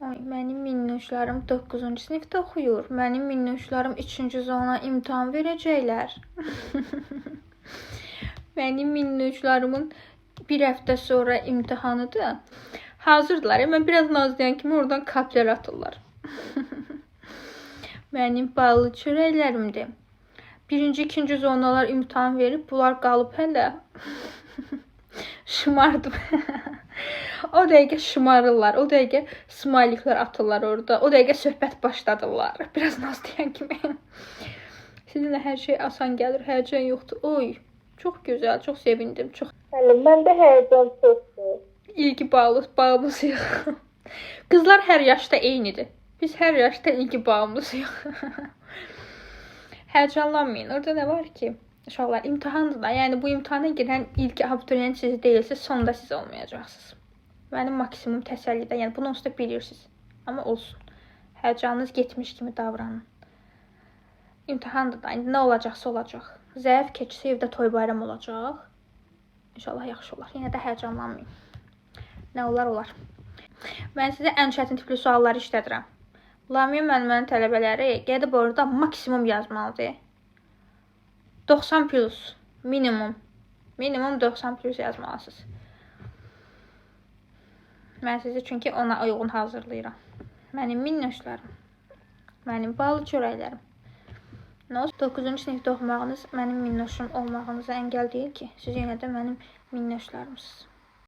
Ay, mənim minnoşlarım 9-cu sinifdə oxuyur. Mənim minnoşlarım 3-cü zona imtahan verəcəklər. Mənim minnoşlarımın bir həftə sonra imtahanıdır. Hazırdılar. Mən biraz nazlayan kimi oradan kaplər atırlar. Mənim ballı çörəklərimdir. 1-ci, 2-ci zonalar imtahan verib, bunlar qalıb hələ. Şımardım. O dəqiqə şımarırlar. O dəqiqə smayliklər atırlar orada. O dəqiqə söhbət başladırlar. Biraz nazlayan kimi. Sizinlə hər şey asan gəlir. Həyəcan yoxdur. Oy, çox gözəl, çox sevindim. Çox. Hələ məndə həyəcan çoxdur. İlgi bağımlısıyıq. Qızlar hər yaşda eynidir. Biz hər yaşda ilgi bağımlısıyıq. Həyəcanlanmayın. Orada nə var ki? Uşaqlar, imtahandır da. Yəni bu imtahana girən ilk abituriyent siz deyilsə, sonda siz olmayacaqsınız. Mənim maksimum təsəllidə. Yəni bunu onsuz da bilirsiniz. Amma olsun. Həyəcanınız getmiş kimi davranın. İmtahandır da. İndi nə olacaqsa olacaq. Zəif keçsə evdə toy bayram olacaq. İnşallah yaxşı olar. Yenə də həyəcanlanmayın. Nə olar olar. Mən sizə ən çətin tipli sualları işlədirəm. Lamia müəllimənin tələbələri gedib orada maksimum yazmalıdır. 90 plus minimum. Minimum 90 plus yazmalısınız. Mən sizi çünki ona uyğun hazırlayıram. Mənim minnoşlarım. Mənim ballı çörəklərim. 9-cu sinifdə oxumağınız mənim minnoşum olmağınıza əngəl deyil ki. Siz yenə də mənim minnoşlarımsınız.